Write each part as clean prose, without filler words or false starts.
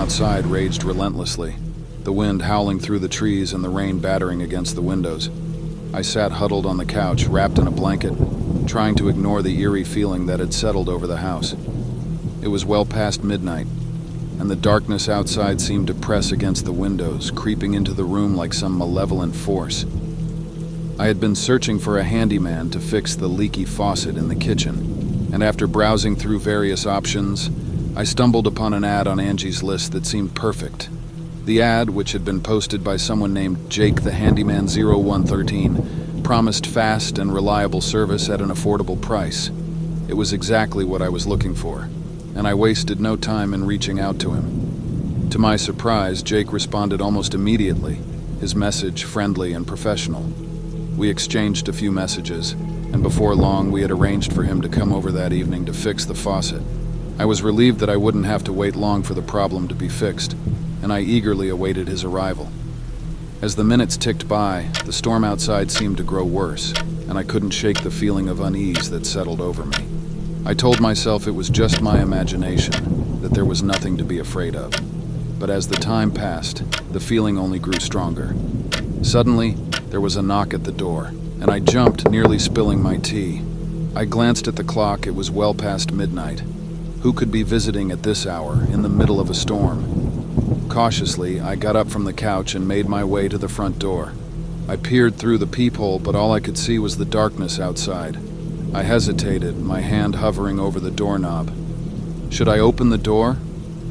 outside raged relentlessly, the wind howling through the trees and the rain battering against the windows. I sat huddled on the couch, wrapped in a blanket, trying to ignore the eerie feeling that had settled over the house. It was well past midnight, and the darkness outside seemed to press against the windows, creeping into the room like some malevolent force. I had been searching for a handyman to fix the leaky faucet in the kitchen, and after browsing through various options, I stumbled upon an ad on Angie's list that seemed perfect. The ad, which had been posted by someone named Jake the Handyman 0113, promised fast and reliable service at an affordable price. It was exactly what I was looking for, and I wasted no time in reaching out to him. To my surprise, Jake responded almost immediately, his message friendly and professional. We exchanged a few messages, and before long we had arranged for him to come over that evening to fix the faucet. I was relieved that I wouldn't have to wait long for the problem to be fixed, and I eagerly awaited his arrival. As the minutes ticked by, the storm outside seemed to grow worse, and I couldn't shake the feeling of unease that settled over me. I told myself it was just my imagination, that there was nothing to be afraid of. But as the time passed, the feeling only grew stronger. Suddenly, there was a knock at the door, and I jumped, nearly spilling my tea. I glanced at the clock. It was well past midnight. Who could be visiting at this hour, in the middle of a storm? Cautiously, I got up from the couch and made my way to the front door. I peered through the peephole, but all I could see was the darkness outside. I hesitated, my hand hovering over the doorknob. Should I open the door?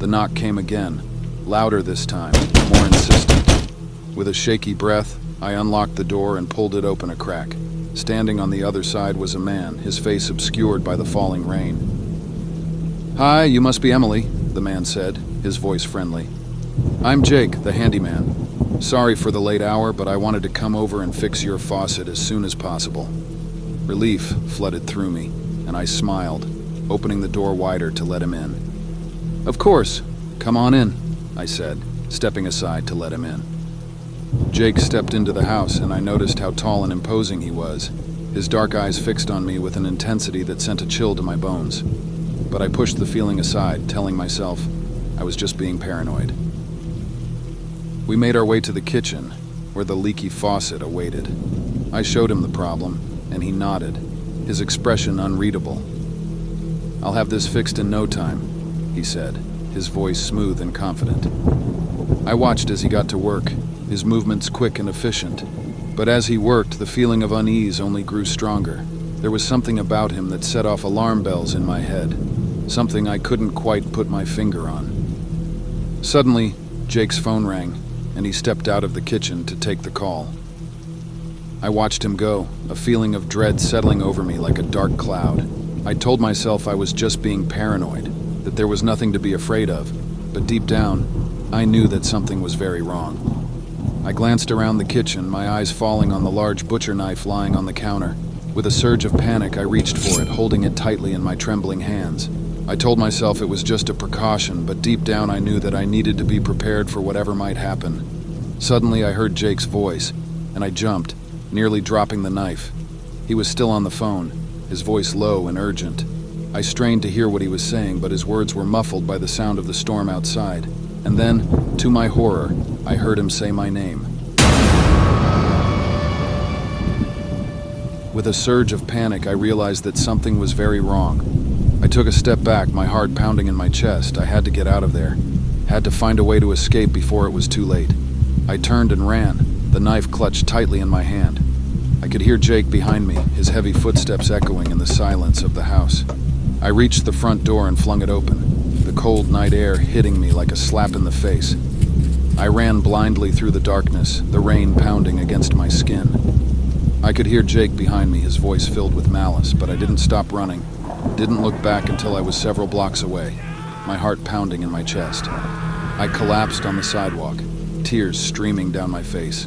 The knock came again, louder this time, more insistent. With a shaky breath, I unlocked the door and pulled it open a crack. Standing on the other side was a man, his face obscured by the falling rain. "Hi, you must be Emily," the man said, his voice friendly. "I'm Jake, the handyman. Sorry for the late hour, but I wanted to come over and fix your faucet as soon as possible." Relief flooded through me, and I smiled, opening the door wider to let him in. "Of course, come on in," I said, stepping aside to let him in. Jake stepped into the house, and I noticed how tall and imposing he was, his dark eyes fixed on me with an intensity that sent a chill to my bones. But I pushed the feeling aside, telling myself I was just being paranoid. We made our way to the kitchen, where the leaky faucet awaited. I showed him the problem, and he nodded, his expression unreadable. "I'll have this fixed in no time," he said, his voice smooth and confident. I watched as he got to work, his movements quick and efficient. But as he worked, the feeling of unease only grew stronger. There was something about him that set off alarm bells in my head, something I couldn't quite put my finger on. Suddenly, Jake's phone rang, and he stepped out of the kitchen to take the call. I watched him go, a feeling of dread settling over me like a dark cloud. I told myself I was just being paranoid, that there was nothing to be afraid of, but deep down, I knew that something was very wrong. I glanced around the kitchen, my eyes falling on the large butcher knife lying on the counter. With a surge of panic, I reached for it, holding it tightly in my trembling hands. I told myself it was just a precaution, but deep down I knew that I needed to be prepared for whatever might happen. Suddenly I heard Jake's voice, and I jumped, nearly dropping the knife. He was still on the phone, his voice low and urgent. I strained to hear what he was saying, but his words were muffled by the sound of the storm outside. And then, to my horror, I heard him say my name. With a surge of panic, I realized that something was very wrong. I took a step back, my heart pounding in my chest. I had to get out of there. Had to find a way to escape before it was too late. I turned and ran, the knife clutched tightly in my hand. I could hear Jake behind me, his heavy footsteps echoing in the silence of the house. I reached the front door and flung it open, the cold night air hitting me like a slap in the face. I ran blindly through the darkness, the rain pounding against my skin. I could hear Jake behind me, his voice filled with malice, but I didn't stop running. Didn't look back until I was several blocks away, my heart pounding in my chest. I collapsed on the sidewalk, tears streaming down my face.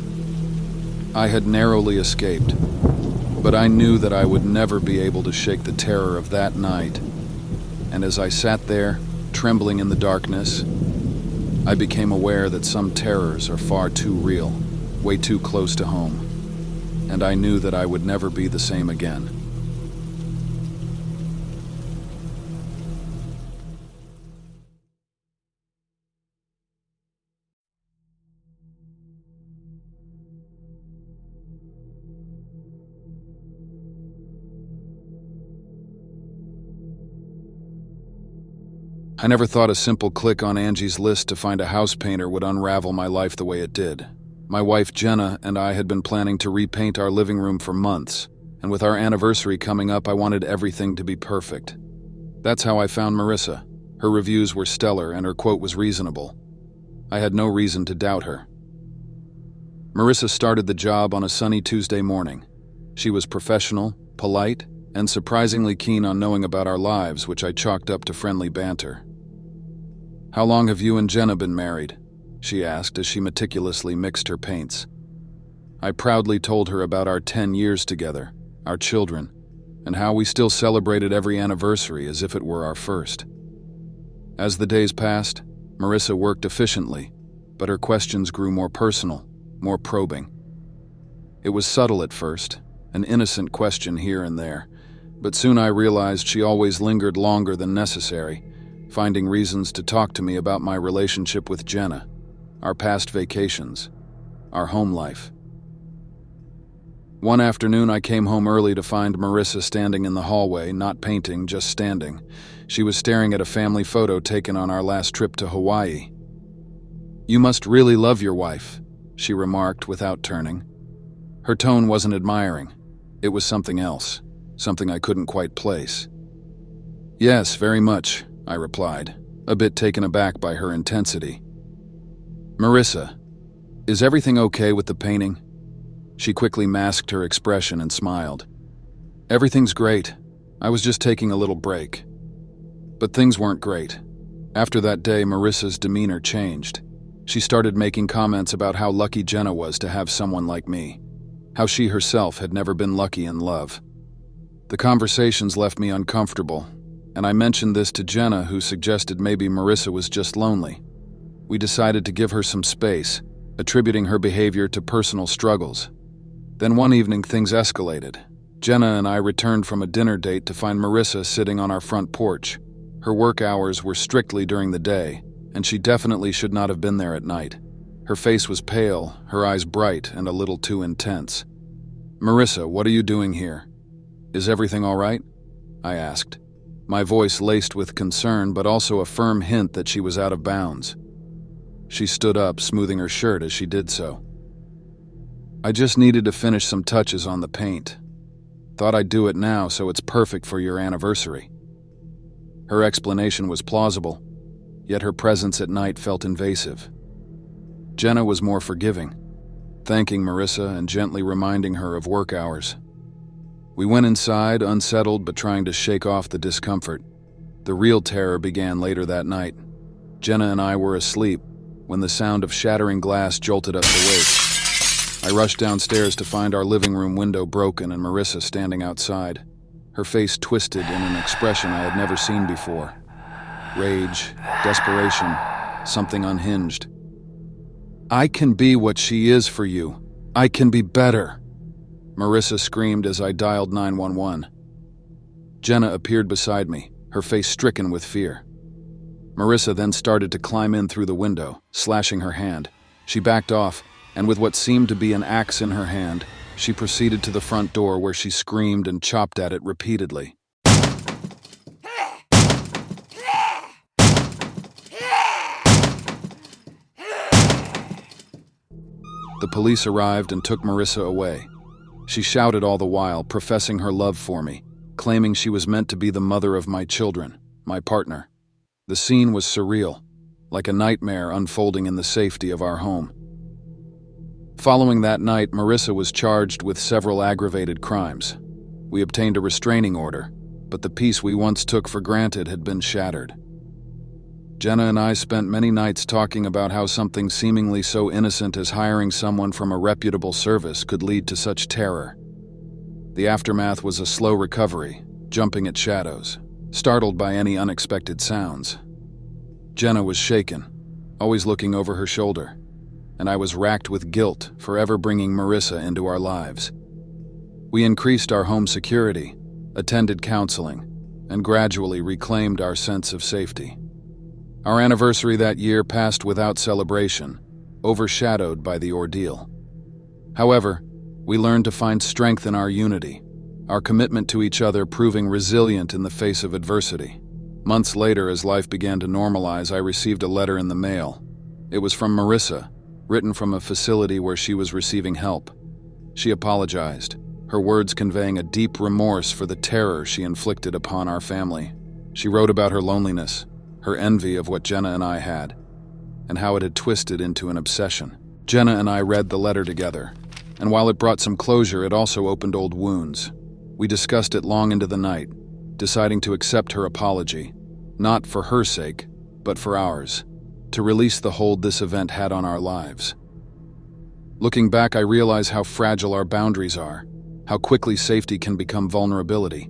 I had narrowly escaped, but I knew that I would never be able to shake the terror of that night. And as I sat there, trembling in the darkness, I became aware that some terrors are far too real, way too close to home. And I knew that I would never be the same again. I never thought a simple click on Angie's list to find a house painter would unravel my life the way it did. My wife Jenna and I had been planning to repaint our living room for months, and with our anniversary coming up, I wanted everything to be perfect. That's how I found Marissa. Her reviews were stellar and her quote was reasonable. I had no reason to doubt her. Marissa started the job on a sunny Tuesday morning. She was professional, polite, and surprisingly keen on knowing about our lives, which I chalked up to friendly banter. "How long have you and Jenna been married?" she asked as she meticulously mixed her paints. I proudly told her about our 10 years together, our children, and how we still celebrated every anniversary as if it were our first. As the days passed, Marissa worked efficiently, but her questions grew more personal, more probing. It was subtle at first, an innocent question here and there, but soon I realized she always lingered longer than necessary, finding reasons to talk to me about my relationship with Jenna, our past vacations, our home life. One afternoon I came home early to find Marissa standing in the hallway, not painting, just standing. She was staring at a family photo taken on our last trip to Hawaii. "You must really love your wife," she remarked without turning. Her tone wasn't admiring. It was something else, something I couldn't quite place. "Yes, very much," I replied, a bit taken aback by her intensity. "Marissa, is everything okay with the painting?" She quickly masked her expression and smiled. "Everything's great. I was just taking a little break." But things weren't great. After that day, Marissa's demeanor changed. She started making comments about how lucky Jenna was to have someone like me, how she herself had never been lucky in love. The conversations left me uncomfortable, and I mentioned this to Jenna, who suggested maybe Marissa was just lonely. We decided to give her some space, attributing her behavior to personal struggles. Then one evening things escalated. Jenna and I returned from a dinner date to find Marissa sitting on our front porch. Her work hours were strictly during the day, and she definitely should not have been there at night. Her face was pale, her eyes bright and a little too intense. "Marissa, what are you doing here? Is everything all right?" I asked, my voice laced with concern but also a firm hint that she was out of bounds. She stood up, smoothing her shirt as she did so. "I just needed to finish some touches on the paint. Thought I'd do it now so it's perfect for your anniversary." Her explanation was plausible, yet her presence at night felt invasive. Jenna was more forgiving, thanking Marissa and gently reminding her of work hours. We went inside, unsettled but trying to shake off the discomfort. The real terror began later that night. Jenna and I were asleep when the sound of shattering glass jolted us awake. I rushed downstairs to find our living room window broken and Marissa standing outside, her face twisted in an expression I had never seen before. Rage, desperation, something unhinged. "I can be what she is for you. I can be better," Marissa screamed as I dialed 911. Jenna appeared beside me, her face stricken with fear. Marissa then started to climb in through the window, slashing her hand. She backed off, and with what seemed to be an axe in her hand, she proceeded to the front door where she screamed and chopped at it repeatedly. The police arrived and took Marissa away. She shouted all the while, professing her love for me, claiming she was meant to be the mother of my children, my partner. The scene was surreal, like a nightmare unfolding in the safety of our home. Following that night, Marissa was charged with several aggravated crimes. We obtained a restraining order, but the peace we once took for granted had been shattered. Jenna and I spent many nights talking about how something seemingly so innocent as hiring someone from a reputable service could lead to such terror. The aftermath was a slow recovery, jumping at shadows, startled by any unexpected sounds. Jenna was shaken, always looking over her shoulder, and I was racked with guilt for ever bringing Marissa into our lives. We increased our home security, attended counseling, and gradually reclaimed our sense of safety. Our anniversary that year passed without celebration, overshadowed by the ordeal. However, we learned to find strength in our unity, our commitment to each other proving resilient in the face of adversity. Months later, as life began to normalize, I received a letter in the mail. It was from Marissa, written from a facility where she was receiving help. She apologized, her words conveying a deep remorse for the terror she inflicted upon our family. She wrote about her loneliness, her envy of what Jenna and I had, and how it had twisted into an obsession. Jenna and I read the letter together, and while it brought some closure, it also opened old wounds. We discussed it long into the night, deciding to accept her apology, not for her sake, but for ours, to release the hold this event had on our lives. Looking back, I realize how fragile our boundaries are, how quickly safety can become vulnerability.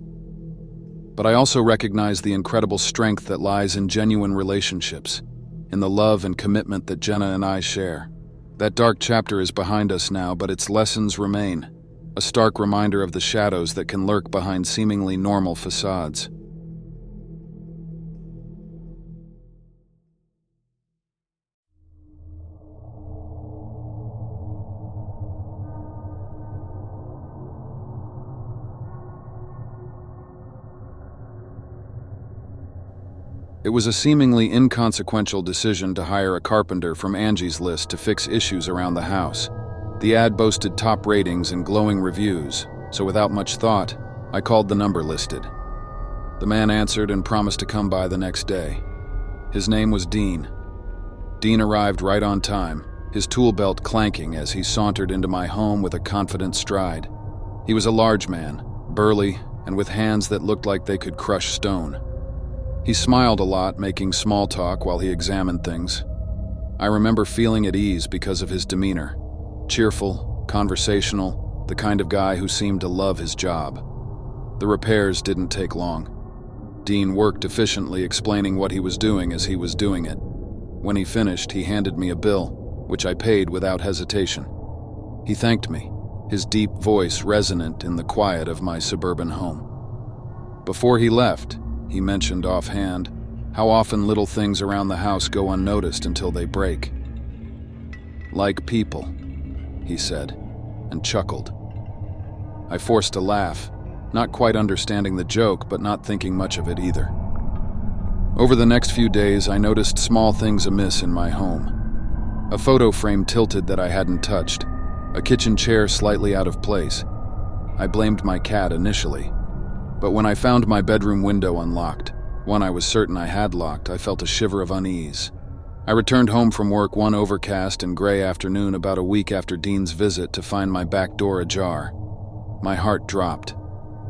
But I also recognize the incredible strength that lies in genuine relationships, in the love and commitment that Jenna and I share. That dark chapter is behind us now, but its lessons remain, a stark reminder of the shadows that can lurk behind seemingly normal facades. It was a seemingly inconsequential decision to hire a carpenter from Angie's list to fix issues around the house. The ad boasted top ratings and glowing reviews, so without much thought, I called the number listed. The man answered and promised to come by the next day. His name was Dean. Dean arrived right on time, his tool belt clanking as he sauntered into my home with a confident stride. He was a large man, burly, and with hands that looked like they could crush stone. He smiled a lot, making small talk while he examined things. I remember feeling at ease because of his demeanor. Cheerful, conversational, the kind of guy who seemed to love his job. The repairs didn't take long. Dean worked efficiently, explaining what he was doing as he was doing it. When he finished, he handed me a bill, which I paid without hesitation. He thanked me, his deep voice resonant in the quiet of my suburban home. Before he left, he mentioned offhand how often little things around the house go unnoticed until they break. Like people, he said, and chuckled. I forced a laugh, not quite understanding the joke, but not thinking much of it either. Over the next few days, I noticed small things amiss in my home. A photo frame tilted that I hadn't touched, a kitchen chair slightly out of place. I blamed my cat initially, but when I found my bedroom window unlocked, one I was certain I had locked, I felt a shiver of unease. I returned home from work one overcast and gray afternoon about a week after Dean's visit to find my back door ajar. My heart dropped.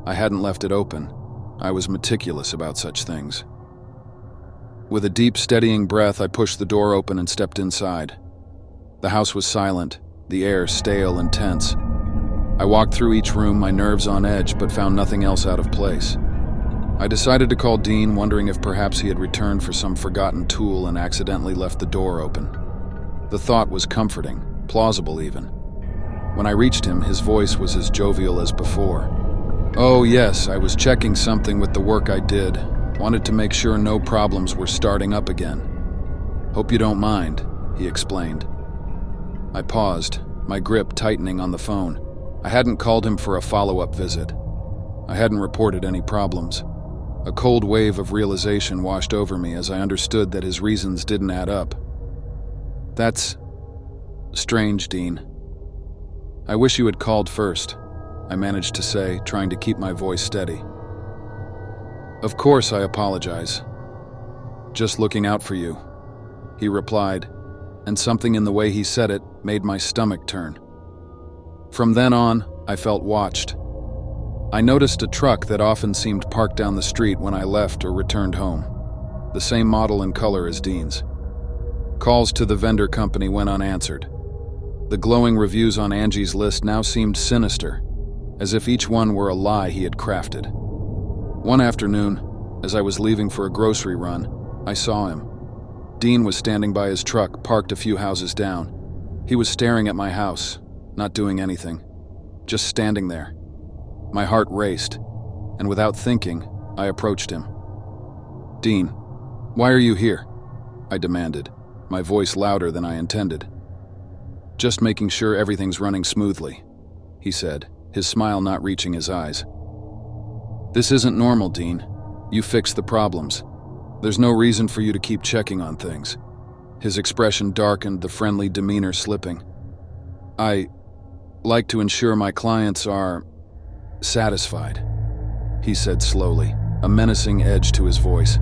I hadn't left it open. I was meticulous about such things. With a deep, steadying breath, I pushed the door open and stepped inside. The house was silent, the air stale and tense. I walked through each room, my nerves on edge, but found nothing else out of place. I decided to call Dean, wondering if perhaps he had returned for some forgotten tool and accidentally left the door open. The thought was comforting, plausible even. When I reached him, his voice was as jovial as before. "Oh yes, I was checking something with the work I did. Wanted to make sure no problems were starting up again. Hope you don't mind," he explained. I paused, my grip tightening on the phone. I hadn't called him for a follow-up visit. I hadn't reported any problems. A cold wave of realization washed over me as I understood that his reasons didn't add up. "That's strange, Dean. I wish you had called first," I managed to say, trying to keep my voice steady. "Of course I apologize. Just looking out for you," he replied, and something in the way he said it made my stomach turn. From then on, I felt watched. I noticed a truck that often seemed parked down the street when I left or returned home, the same model and color as Dean's. Calls to the vendor company went unanswered. The glowing reviews on Angie's list now seemed sinister, as if each one were a lie he had crafted. One afternoon, as I was leaving for a grocery run, I saw him. Dean was standing by his truck, parked a few houses down. He was staring at my house, not doing anything, just standing there. My heart raced, and without thinking, I approached him. "Dean, why are you here?" I demanded, my voice louder than I intended. "Just making sure everything's running smoothly," he said, his smile not reaching his eyes. "This isn't normal, Dean. You fix the problems. There's no reason for you to keep checking on things. His expression darkened, the friendly demeanor slipping. I like to ensure my clients are satisfied, he said slowly, a menacing edge to his voice.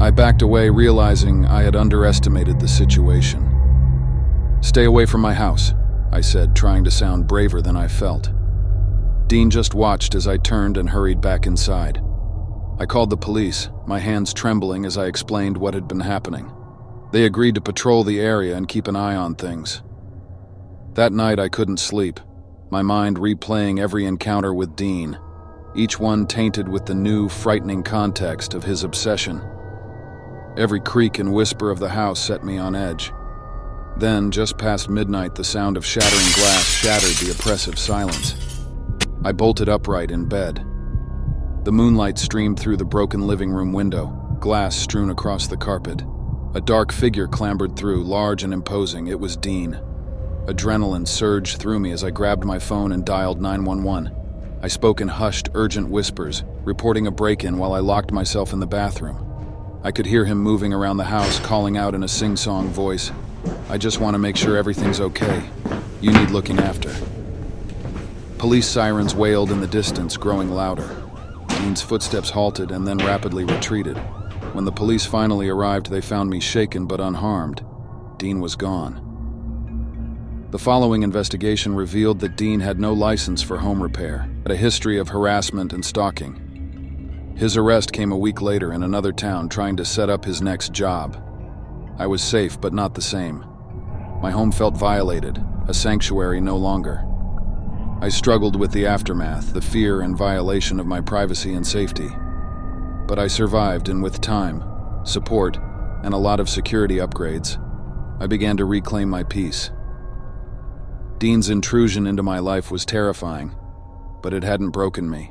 I backed away, realizing I had underestimated the situation. Stay away from my house, I said, trying to sound braver than I felt. Dean just watched as I turned and hurried back inside. I called the police, my hands trembling as I explained what had been happening. They agreed to patrol the area and keep an eye on things. That night I couldn't sleep, my mind replaying every encounter with Dean, each one tainted with the new, frightening context of his obsession. Every creak and whisper of the house set me on edge. Then, just past midnight, the sound of shattering glass shattered the oppressive silence. I bolted upright in bed. The moonlight streamed through the broken living room window, glass strewn across the carpet. A dark figure clambered through, large and imposing. It was Dean. Adrenaline surged through me as I grabbed my phone and dialed 911. I spoke in hushed, urgent whispers, reporting a break-in while I locked myself in the bathroom. I could hear him moving around the house, calling out in a sing-song voice, "I just want to make sure everything's okay. You need looking after." Police sirens wailed in the distance, growing louder. Dean's footsteps halted and then rapidly retreated. When the police finally arrived, they found me shaken but unharmed. Dean was gone. The following investigation revealed that Dean had no license for home repair, but a history of harassment and stalking. His arrest came a week later in another town, trying to set up his next job. I was safe, but not the same. My home felt violated, a sanctuary no longer. I struggled with the aftermath, the fear and violation of my privacy and safety. But I survived, and with time, support, and a lot of security upgrades, I began to reclaim my peace. Dean's intrusion into my life was terrifying, but it hadn't broken me.